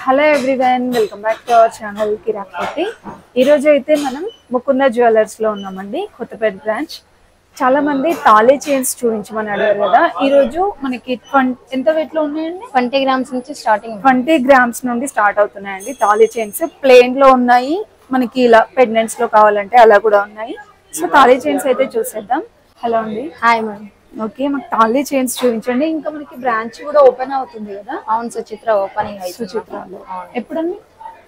Hello everyone, welcome back to our channel Kirak Kotti. ఈరోజు అయితే మనం ముకుంద జ్యువెలర్స్లో ఉన్నామండి, కొత్తపేట బ్రాంచ్. చాలా మంది తాళీ చైన్స్ చూపించమని అడిగారు కదా. ఈరోజు మనకి ఎంత వెయిట్లో ఉన్నాయండి? 20 గ్రామ్స్ నుంచి స్టార్టింగ్. 20 గ్రామ్స్ నుండి స్టార్ట్ అవుతున్నాయండి తాళీ చైన్స్. ప్లెయిన్లో ఉన్నాయి, మనకి ఇలా పెండెంట్స్లో కావాలంటే అలా కూడా ఉన్నాయి. సో తాళీ చైన్స్ అయితే చూసేద్దాం. హలో అండి. Hi madam. ఓకే, మాకు తాళీ చైన్స్ చూపించండి. ఇంకా మనకి బ్రాంచ్ కూడా ఓపెన్ అవుతుంది కదా? అవును, సుచిత్ర ఓపెనింగ్ అయితే సుచిత్రలో ఎప్పుడండి?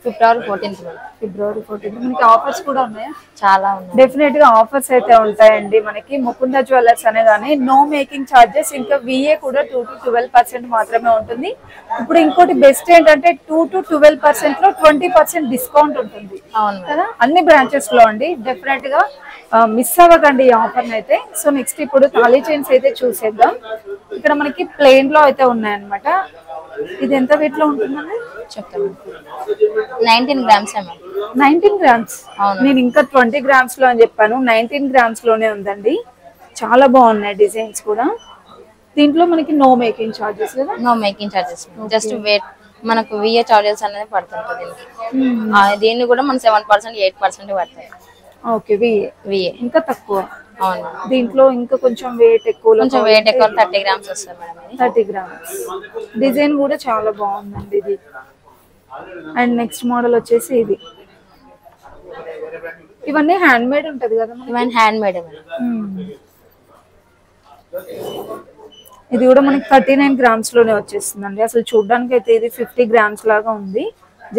ఫిబ్రవరి 14th. ఫిబ్రవరి 14th. మనకి ఆఫర్స్ కూడా ఉన్నాయా? చాలా ఉన్నాయి. డెఫినెట్ గా ఆఫర్స్ అయితే ఉంటాయండి. మనకి ముకుంద జ్యువెలర్స్ అనగానే నో మేకింగ్ ఛార్జెస్, ఇంకా విఏ కూడా 2 to 12% మాత్రమే ఉంటుంది. ఇప్పుడు ఇంకోటి బెస్ట్ ఏంటంటే 2 to 12% లో 20% డిస్కౌంట్ ఉంటుంది. అవును కదా, అన్ని బ్రాంచెస్ లో అండి. డెఫినెట్ గా మిస్ అవ్వకండి ఈ ఆఫర్ అయితే. సో నెక్స్ట్ ఇప్పుడు తాళీ చైన్స్ అయితే చూసేద్దాం. ఇక్కడ మనకి ప్లెయిన్ లో అయితే ఉన్నాయన్నమాట. ఇది ఎంత వెయిట్ లో ఉంటుందండి చెప్తాను. 19 గ్రామ్స్. 19 గ్రామ్స్. నేను ఇంకా 20 గ్రామ్స్ లో అని చెప్పాను. 19 గ్రామ్స్ లోనే ఉందండి. చాలా బాగున్నాయి డిజైన్స్ కూడా. దీంట్లో మనకి నో మేకింగ్ చార్జెస్ కదా? No making charges, just weight. మనకు విఏ చార్జెస్ అనేది పడుతుంటుంది దీన్ని కూడా మన 7% 8% పడతాయి. ఓకే, విఏ ఇంకా తక్కువ. అవును, దీంట్లో ఇంకా కొంచెం వెయిట్ ఎక్కువ, 30 గ్రామ్స్ వస్తుంది మేడం. 30 గ్రామ్స్. డిజైన్ కూడా చాలా బాగుందండి ఇది. అండ్ నెక్స్ట్ మోడల్ వచ్చేసి ఇది. ఇవన్నీ హ్యాండ్ మేడ్ ఉంటది కదా? ఇవన్నీ హ్యాండ్ మేడ్. ఇది కూడా మనకి 39 గ్రామ్స్ లోనే వచ్చేస్తుందండి. అసలు చూడడానికి అయితే ఇది 50 గ్రామ్స్ లాగా ఉంది.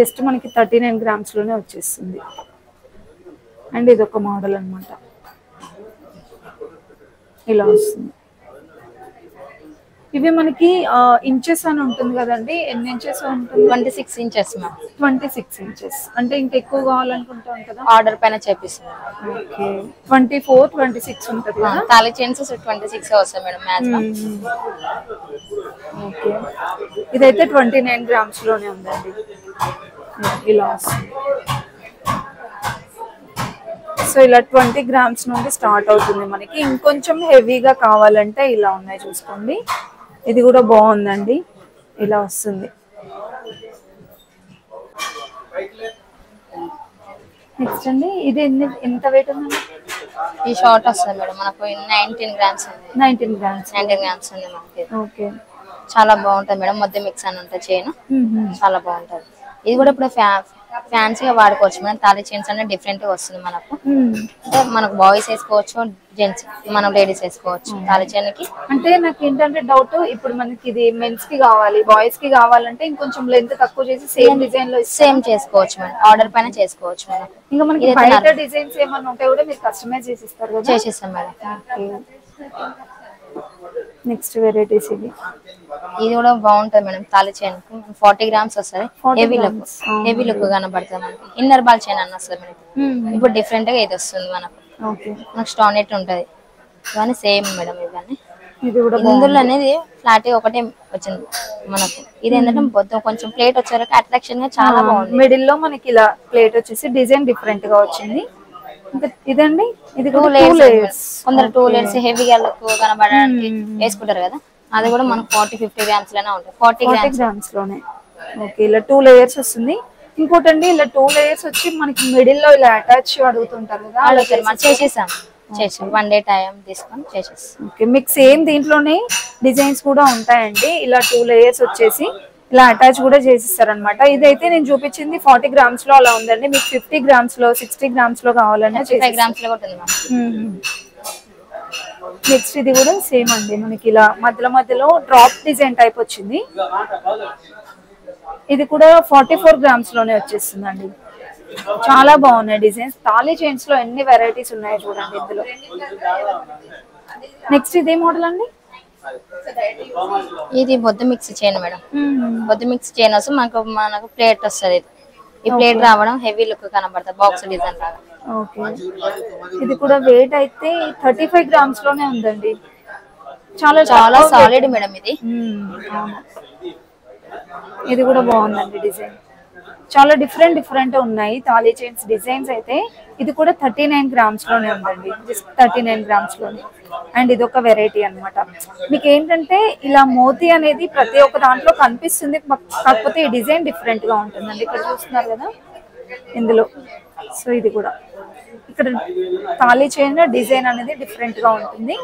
జస్ట్ మనకి 39 గ్రామ్స్ లోనే వచ్చేస్తుంది. అండ్ ఇది ఒక మోడల్ అన్నమాట, ఇలా వస్తుంది. ఇవి మనకి ఇంచెస్ అని ఉంటుంది కదండి. ఎన్ని ఇంచెస్ ఉంటుంది? 26 ఇంచెస్ మ్యామ్. 26 ఇంచెస్ అంటే ఇంకా ఎక్కువ కావాలనుకుంటాం కదా, ఆర్డర్ పైన చేపిస్తాం. ఓకే, 24, 26 ఉంటుంది కదా. తాళీ చైన్స్ 26 వస్తాయి మేడం మ్యాక్సిమం. ఓకే, ఇదైతే 29 గ్రామ్స్ లోనే ఉందండి. ఇలా వస్తుంది. సో ఇలా 20 గ్రామ్స్ నుండి స్టార్ట్ అవుతుంది మనకి. ఇంకొంచెం హెవీగా కావాలంటే ఇలా ఉన్నాయి, చూసుకోండి. ఇది కూడా బాగుందండి, ఇలా వస్తుంది. నెక్స్ట్ అండి, ఇది ఎంత వెయిట్ ఉందండి? ఈ షార్ట్ వస్తుంది మేడం మనకు 19 గ్రామ్స్. 19 గ్రామ్స్. 19 గ్రామ్స్ ఉంది మనకి. ఓకే, చాలా బాగుంటుంది మేడం. మొత్తం మిక్స్ అని ఉంటుంది చైన్, చాలా బాగుంటుంది. ఇది కూడా ఇప్పుడు ఫ్యాన్సీగా వాడుకోవచ్చు మేడం. తాళీ చైన్స్ అనేది డిఫరెంట్ గా వస్తుంది మనకు. అంటే మనకు బాయ్స్ వేసుకోవచ్చు, జెంట్స్ మనం లేడీస్ వేసుకోవచ్చు తాళీ చైన్ కి. అంటే నాకు ఏంటంటే డౌట్, ఇప్పుడు మనకి ఇది మెన్స్ కి కావాలి, బాయ్స్ కి కావాలంటే ఇంకొంచెం లెంత్ తక్కువ చేసి సేమ్ డిజైన్ లో సేమ్ చేసుకోవచ్చు మేడం. ఆర్డర్ పైన చేసుకోవచ్చు మేడం. ఇంకా మనకి బయట డిజైన్స్ ఏమన్నా ఉంటే కూడా మీరు కస్టమైజ్ చేసి ఇస్తారు కదా? చేసేస్తాం మేడం. నెక్స్ట్ వెరైటీస్ ఇది కూడా బాగుంటది మేడం. తాళీ చైన్ 40 గ్రామ్స్ వస్తుంది. హెవీ లుక్ కనబడుతుంది మనకి. ఇన్నర్ బాల్ చైన్ అన్న వస్తుంది మనకి. ఇప్పుడు డిఫరెంట్ గా ఇది వస్తుంది మనకు. మనకు స్టోన్ నెట్ ఉంటది. ఇవన్నీ సేమ్ మేడం. ఇవన్నీ ఇందులో అనేది ఫ్లాట్ ఒకటే వచ్చింది మనకు. ఇది ఏంటంటే మొత్తం కొంచెం ప్లేట్ వచ్చేవరకు అట్రాక్షన్ గా చాలా బాగుంది. మిడిల్ లో మనకి ఇలా ప్లేట్ వచ్చేసి డిజైన్ డిఫరెంట్ గా వచ్చింది. ఇదండి, ఇది 2 లేయర్స్. కొందరు 2 లేయర్స్ హెవీగా లుక్ కనబడడానికి వేసుకుంటారు కదా. అది కూడా మనకు 40-50 గ్రామ్స్ లోనే ఉంటుంది. 40 గ్రామ్స్ లోనే. ఓకే, ఇలా 2 లేయర్స్ వస్తుంది. ఇంకోటండి, ఇలా 2 లేయర్స్ వచ్చి మనకి మిడిల్ లో ఇలా అటాచ్ అడుగుతుంటారు కదా, మనం చేసేసాం. 1 డే టైం తీసుకొని చేసేస్తాం. ఓకే, మీకు సేమ్ దీంట్లోనే డిజైన్స్ కూడా ఉంటాయండి. ఇలా 2 లేయర్స్ వచ్చేసి ఇలా అటాచ్ కూడా చేసిస్తారు అనమాట. ఇదైతే నేను చూపించింది 40 గ్రామ్స్ లో అలా ఉందండి. మీకు 50 గ్రామ్స్ లో 60 గ్రామ్స్ లో కావాలన్నా 5 గ్రామ్స్ లో ఉంటుంది. నెక్స్ట్ ఇది కూడా సేమ్ అండి. మనకి ఇలా మధ్యలో డ్రాప్ డిజైన్ టైప్ వచ్చింది. ఇది కూడా 44 గ్రామ్స్ లోనే వచ్చేస్తుందండి. చాలా బాగున్నాయి డిజైన్స్. తాళీ చైన్స్ లో ఎన్ని వెరైటీస్ ఉన్నాయో చూడండి ఇందులో. నెక్స్ట్ ఇదే మోడల్ అండి. ఇది బొద్దు మిక్స్ చైన్ మేడం. బొద్దు మిక్స్ చైన్ వస్తుంది మనకు ప్లేట్ వస్తుంది. ఈ ప్లేట్ రావడం హెవీ లుక్ కనబడుతుంది, బాక్స్ డిజైన్ లాగా. ఓకే, ఇది కూడా వెయిట్ అయితే 35 గ్రామ్స్ లోనే ఉందండి. చాలా సాలిడ్ మేడం ఇది. ఇది కూడా బాగుందండి డిజైన్. చాలా డిఫరెంట్ ఉన్నాయి తాళీ చైన్స్ డిజైన్స్ అయితే. ఇది కూడా 39 గ్రామ్స్ లోనే ఉందండి, జస్ట్ 39 గ్రామ్స్ లోనే. అండ్ ఇది ఒక వెరైటీ అన్నమాట. మీకు ఏంటంటే ఇలా మోతీ అనేది ప్రతి ఒక్క దాంట్లో కనిపిస్తుంది, కాకపోతే ఈ డిజైన్ డిఫరెంట్ గా ఉంటుందండి. ఇక్కడ చూస్తున్నారు కదా ఇందులో. సో ఇది కూడా ఇక్కడ తాళీ చైన్ డిజైన్ అనేది డిఫరెంట్ గా ఉంటుంది.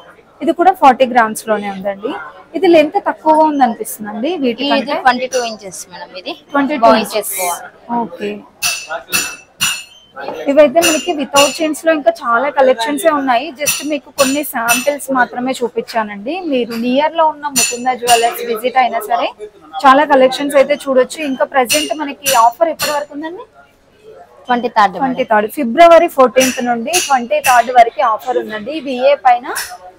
ఇది కూడా 40 గ్రామ్స్ లోనే ఉందండి. ఇది లెంత్ తక్కువగా ఉంది అనిపిస్తుందండి వీటికంటే. 22 ఇంచెస్ మేడం, ఇది 22 ఇంచెస్. ఓకే, ఇవైతే మనకి వితౌట్ చైన్స్ లో ఇంకా చాలా కలెక్షన్స్ ఉన్నాయి. జస్ట్ మీకు కొన్ని శాంపిల్స్ మాత్రమే చూపించానండి. మీరు నియర్ లో ఉన్న ముకుంద జ్యువెలర్స్ విజిట్ అయినా సరే చాలా కలెక్షన్స్ అయితే చూడొచ్చు. ఇంకా ప్రెసెంట్ మనకి ఆఫర్ ఎప్పటి వరకు ఉందండి? 23 ఫిబ్రవరి 14th నుండి 23rd వరకు ఆఫర్ ఉందండి. విఏ పైన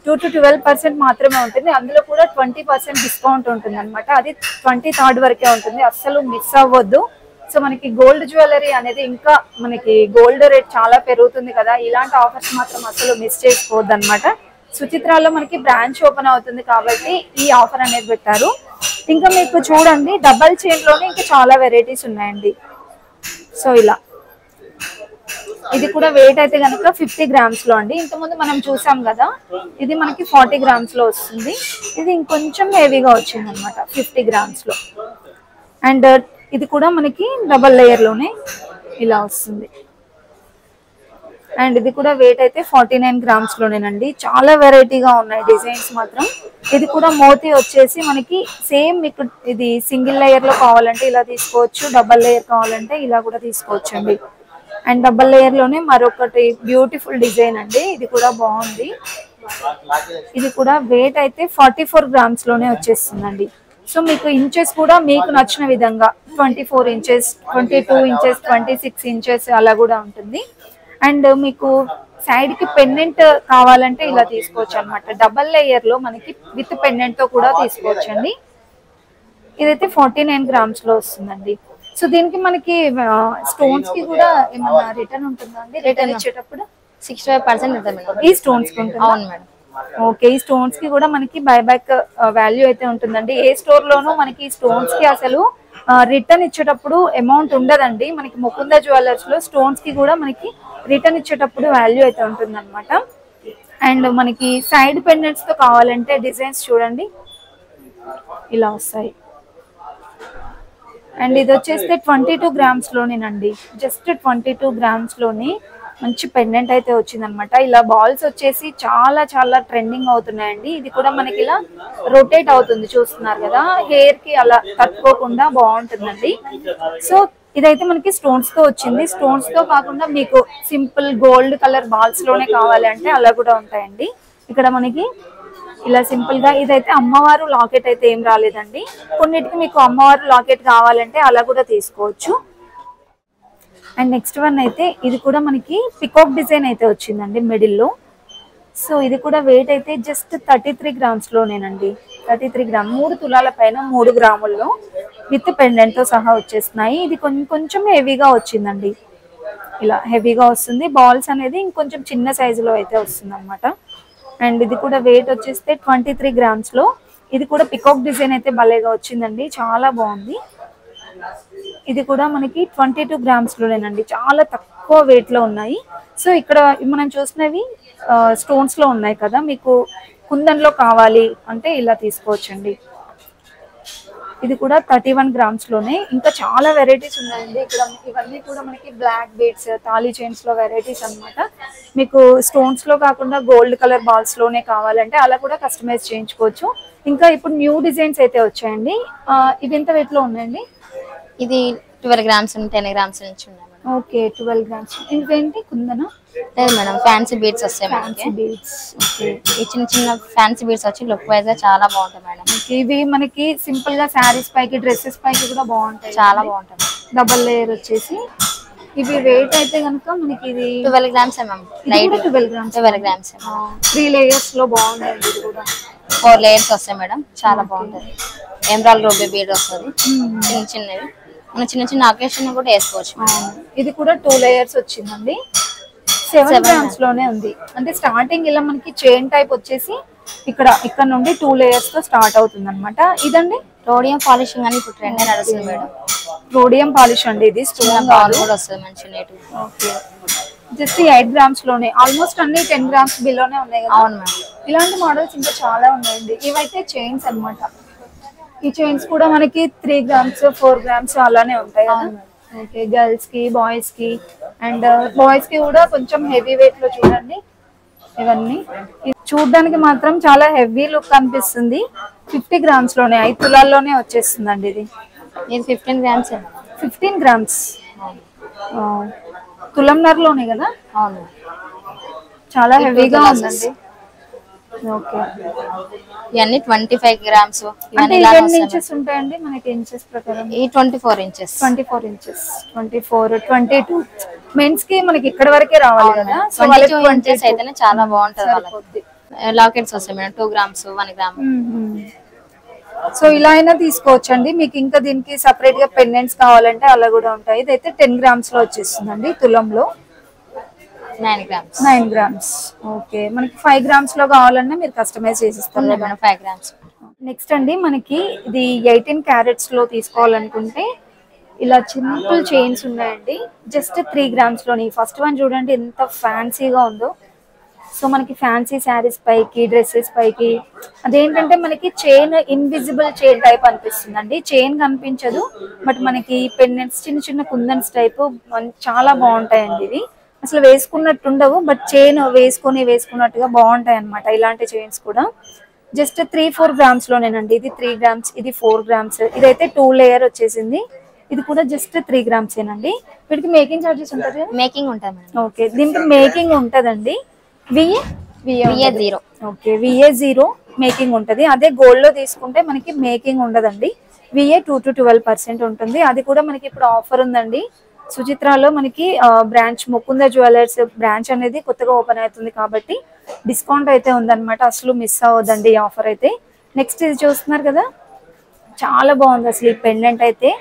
2 to 12% మాత్రమే ఉంటుంది. అందులో కూడా 20% డిస్కౌంట్ ఉంటుంది అనమాట. అది 23rd వరకే ఉంటుంది, అస్సలు మిస్ అవ్వద్దు. సో మనకి గోల్డ్ జ్యువెలరీ అనేది ఇంకా మనకి గోల్డ్ రేట్ చాలా పెరుగుతుంది కదా, ఇలాంటి ఆఫర్స్ మాత్రం అసలు మిస్ చేసుకోవద్దు అనమాట. సుచిత్రాలో మనకి బ్రాంచ్ ఓపెన్ అవుతుంది కాబట్టి ఈ ఆఫర్ అనేది పెట్టారు. ఇంకా మీకు చూడండి డబల్ చైన్ లోనే ఇంకా చాలా వెరైటీస్ ఉన్నాయండి. సో ఇలా ఇది కూడా వెయిట్ అయితే కనుక 50 గ్రామ్స్ లో అండి. ఇంతకుముందు మనం చూసాం కదా, ఇది మనకి 40 గ్రామ్స్ లో వస్తుంది. ఇది ఇంకొంచెం హెవీగా వచ్చింది అనమాట 50 గ్రామ్స్ లో. అండ్ ఇది కూడా మనకి డబల్ లేయర్ లోనే ఇలా వస్తుంది. అండ్ ఇది కూడా వెయిట్ అయితే 49 గ్రామ్స్ లోనేనండి. చాలా వెరైటీగా ఉన్నాయి డిజైన్స్ మాత్రం. ఇది కూడా మోతీ వచ్చేసి మనకి సేమ్ మీకు ఇది సింగిల్ లేయర్ లో కావాలంటే ఇలా తీసుకోవచ్చు, డబల్ లేయర్ కావాలంటే ఇలా కూడా తీసుకోవచ్చు అండి. అండ్ డబల్ లేయర్ లోనే మరొకటి బ్యూటిఫుల్ డిజైన్ అండి, ఇది కూడా బాగుంది. ఇది కూడా వెయిట్ అయితే 44 గ్రామ్స్ లోనే వచ్చేస్తుందండి. సో మీకు ఇంచెస్ కూడా మీకు నచ్చిన విధంగా 24 ఇంచెస్, 22 ఇంచెస్, 26 ఇంచెస్ అలా కూడా ఉంటుంది. అండ్ మీకు సైడ్ కి పెండెంట్ కావాలంటే ఇలా తీసుకోవచ్చు అనమాట. డబల్ లేయర్ లో మనకి విత్ పెండెంట్ తో కూడా తీసుకోవచ్చు అండి. ఇదైతే 49 గ్రామ్స్ లో వస్తుందండి. సో దీనికి మనకి స్టోన్స్ కి కూడా ఏమన్నా రిటర్న్ ఉంటుందా అండి? రిటర్న్ ఇచ్చేటప్పుడు 65% ఉంటుంది మేడం ఈ స్టోన్స్ కి ఉంటుంది. అవును మేడం. ఓకే, ఈ స్టోన్స్ కి కూడా మనకి బైబ్యాక్ వాల్యూ అయితే ఉంటుందండి. ఏ స్టోర్ లోనూ మనకి స్టోన్స్ కి అసలు రిటర్న్ ఇచ్చేటప్పుడు అమౌంట్ ఉండదండి. మనకి ముకుంద జ్యువెలర్స్ లో స్టోన్స్ కి కూడా మనకి రిటర్న్ ఇచ్చేటప్పుడు వాల్యూ అయితే ఉంటుంది అనమాట. అండ్ మనకి సైడ్ పెండెంట్స్ తో కావాలంటే డిజైన్స్ చూడండి ఇలా వస్తాయి. అండ్ ఇది వచ్చేస్తే 22 గ్రామ్స్ లోనేనండి, జస్ట్ 22 గ్రామ్స్ లోని మంచి పెండెంట్ అయితే వచ్చింది అనమాట. ఇలా బాల్స్ వచ్చేసి చాలా చాలా ట్రెండింగ్ అవుతున్నాయండి. ఇది కూడా మనకి ఇలా రొటేట్ అవుతుంది, చూస్తున్నారు కదా, హెయిర్ కి అలా తట్టుకోకుండా బాగుంటుందండి. సో ఇదైతే మనకి స్టోన్స్ తో వచ్చింది. స్టోన్స్ తో కాకుండా మీకు సింపుల్ గోల్డ్ కలర్ బాల్స్ లోనే కావాలి అంటే అలా కూడా ఉంటాయండి. ఇక్కడ మనకి ఇలా సింపుల్ గా ఇదైతే అమ్మవారు లాకెట్ అయితే ఏం రాలేదండి. కొన్నిటికి మీకు అమ్మవారు లాకెట్ కావాలంటే అలా కూడా తీసుకోవచ్చు. అండ్ నెక్స్ట్ వన్ అయితే ఇది కూడా మనకి పికాక్ డిజైన్ అయితే వచ్చిందండి మిడిల్ లో. సో ఇది కూడా వెయిట్ అయితే జస్ట్ 33 గ్రామ్స్ లోనేనండి. 33 గ్రామ్, 3 తులాల పైన 3 గ్రాముల్లో విత్ పెండెంట్ తో సహా వచ్చేస్తున్నాయి. ఇది కొంచెం హెవీగా వచ్చిందండి, ఇలా హెవీగా వస్తుంది. బాల్స్ అనేది ఇంకొంచెం చిన్న సైజులో అయితే వస్తుంది అనమాట. అండ్ ఇది కూడా వెయిట్ వచ్చేస్తే 23 గ్రామ్స్ లో. ఇది కూడా పికాక్ డిజైన్ అయితే భలేగా వచ్చిందండి, చాలా బాగుంది. ఇది కూడా మనకి 22 గ్రామ్స్ లోనేనండి, చాలా తక్కువ వెయిట్ లో ఉన్నాయి. సో ఇక్కడ మనం చూసినవి స్టోన్స్ లో ఉన్నాయి కదా, మీకు కుందన్లో కావాలి అంటే ఇలా తీసుకోవచ్చండి. ఇది కూడా 31 గ్రామ్స్ లోనే. ఇంకా చాలా వెరైటీస్ ఉన్నాయండి ఇక్కడ. ఇవన్నీ కూడా మనకి బ్లాక్ బీడ్స్, తాళీ చైన్స్ లో వెరైటీస్ అన్నమాట. మీకు స్టోన్స్ లో కాకుండా గోల్డ్ కలర్ బాల్స్ లోనే కావాలంటే అలా కూడా కస్టమైజ్ చేయించుకోవచ్చు. ఇంకా ఇప్పుడు న్యూ డిజైన్స్ అయితే వచ్చాయండి. ఇవి ఎంత వెయిట్ లో ఉన్నాయండి? ఇది 12 గ్రామ్స్ 10 గ్రామ్స్ నుంచి ఉన్నాయి. Okay, 12 grams. ఇవేంటి కుందన? లేదు మేడం, ఫ్యాన్సీ బీడ్స్ వస్తాయి. Fancy beads. ఓకే, ఈ చిన్న చిన్న ఫ్యాన్సీ బీడ్స్ వచ్చి లుక్ వైజ్ గా చాలా బాగుంటాయి మేడం. ఇవి మనకి సింపుల్ గా శారీస్ పైకి, డ్రెస్సెస్ పైకి కూడా బాగుంటాయి, చాలా బాగుంటాయి. డబల్ లేయర్ వచ్చేసి. ఇవి వెయిట్ అయితే కనుక మనకి ఇది 12 grams ma'am. Light 12 grams. 12 grams 3 layers లో బాగుంటాయి. ఇది కూడా 4 లేయర్స్ వస్తాయి మేడం, చాలా బాగుంటది. ఎమరాల్డ్ రూబీ బీడ్ వస్తుంది, చిన్న చిన్నవి. మనం చిన్న చిన్న అకేషన్ కూడా వేసుకోవచ్చు. ఇది కూడా 2 లేయర్స్ వచ్చిందండి. 7 గ్రామ్స్ లోనే ఉంది. అంటే స్టార్టింగ్ ఇలా మనకి చైన్ టైప్ వచ్చేసి ఇక్కడ నుండి 2 లేయర్స్ తో స్టార్ట్ అవుతుంది అనమాట. ఇదండి రోడియం పాలిషింగ్ అని ఇప్పుడు ట్రెండ్ నడుస్తుంది మేడం. రోడియం పాలిష్ అండి, ఇది స్టోన్ బాల్ కూడా వస్తుంది మంచి నీట్. ఓకే, జస్ట్ 8 grams లోనే, ఆల్మోస్ట్ అన్ని 10 grams బిలోనే ఉన్నాయి కదా. అవును మేడం. ఇలాంటి మోడల్స్ ఇంకా చాలా ఉన్నాయండి. ఇవైతే చైన్స్ అన్నమాట. ఈ చైన్స్ కూడా మనకి 3 grams 4 grams అలానే ఉంటాయి కదా. ఓకే, గర్ల్స్ కి బాయ్స్ కి, అండ్ బాయ్స్ కి కూడా కొంచెం హెవీ వెయిట్ లో చూడండి ఇవన్నీ. చూడడానికి మాత్రం చాలా హెవీ లుక్ అనిపిస్తుంది. 50 grams లోనే 5 తులాల్లోనే వచ్చేస్తుందండి ఇది. ఇది 15 grams. 15 grams తులంన్నరలోనే కదా. అవును, చాలా హెవీగా ఉందండి. ఓకే, ఇవన్నీ 25 grams. అంటే ఎన్ని ఇంచెస్ ఉంటాయండి మనకి ఇంచెస్ ప్రకారం? ఈ 24 inches. 24 inches, 24, 22 మెన్స్ కి మనకి ఇక్కడ వరకే రావాలి కదా. సో 22 inches అయితేనే చాలా బాగుంటది వాళ్ళకి. లాకెట్స్ వస్తాయి మేడం 2 grams 1 gram. సో ఇలా అయినా తీసుకోవచ్చండి. మీకు ఇంకా దీనికి సపరేట్ గా పెండెంట్స్ కావాలంటే అలా కూడా ఉంటాయి. ఇదైతే 10 grams లో వచ్చేస్తుందండి, తులంలో 9 grams. 9 grams. ఓకే, మనకి 5 grams లో కావాలన్నా మీరు కస్టమైజ్ చేసిస్తారు మేడం 5 grams. నెక్స్ట్ అండి మనకి ఇది 18 carats లో తీసుకోవాలనుకుంటే ఇలా సింపుల్ చైన్స్ ఉన్నాయండి, జస్ట్ 3 grams లోని. ఫస్ట్ వన్ చూడండి ఎంత ఫ్యాన్సీగా ఉందో. సో మనకి ఫ్యాన్సీ శారీస్ పైకి, డ్రెస్సెస్ పైకి, అదేంటంటే మనకి చైన్ ఇన్విజిబుల్ చైన్ టైప్ అనిపిస్తుందండి. చైన్ కనిపించదు, బట్ మనకి పెండెంట్స్ చిన్న చిన్న కుందన్స్ టైప్ చాలా బాగుంటాయండి. ఇవి అసలు వేసుకున్నట్టు ఉండవు, బట్ చైన్ వేసుకున్నట్టుగా బాగుంటాయి అనమాట. ఇలాంటి చైన్స్ కూడా జస్ట్ 3-4 grams లోనేనండి. ఇది 3 grams, ఇది 4 grams, ఇదైతే 2 layer వచ్చేసింది. ఇది కూడా జస్ట్ 3 grams ఏనండి. వీటికి మేకింగ్ చార్జెస్ ఉంటుంది, మేకింగ్ ఉంటుంది మేడం. ఓకే, దీనికి మేకింగ్ ఉంటదండి. VA 0. ఓకే, VA 0 మేకింగ్ ఉంటది. అదే గోల్డ్ లో తీసుకుంటే మనకి మేకింగ్ ఉండదండి. VA 2 to 12% ఉంటుంది. అది కూడా మనకి ఇప్పుడు ఆఫర్ ఉందండి. సుచిత్రాలో మనకి బ్రాంచ్ ముకుంద జ్యువెలర్స్ బ్రాంచ్ అనేది కొత్తగా ఓపెన్ అవుతుంది కాబట్టి డిస్కౌంట్ అయితే ఉందన్నమాట. అసలు మిస్ అవ్వదండి ఈ ఆఫర్ అయితే. నెక్స్ట్ ఇది చూస్తున్నారు కదా, చాలా బాగుంది అసలు ఈ పెండెంట్ అయితే.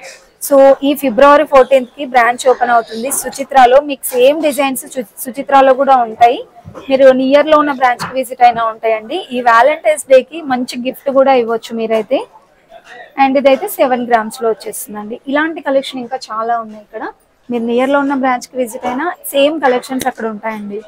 సో ఈ February 14th కి బ్రాంచ్ ఓపెన్ అవుతుంది సుచిత్రాలో. మీకు సేమ్ డిజైన్స్ సుచిత్రాలో కూడా ఉంటాయి. మీరు నియర్ లో ఉన్న బ్రాంచ్ కి విజిట్ అయినా ఉంటాయండి. ఈ వ్యాలంటైన్స్ డే కి మంచి గిఫ్ట్ కూడా ఇవ్వచ్చు మీరైతే. అండ్ ఇదైతే 7 grams లో వచ్చేస్తుందండి. ఇలాంటి కలెక్షన్ ఇంకా చాలా ఉన్నాయి ఇక్కడ. మీరు నియర్ లో ఉన్న బ్రాంచ్ కి విజిట్ అయినా సేమ్ కలెక్షన్స్ అక్కడ ఉంటాయండి.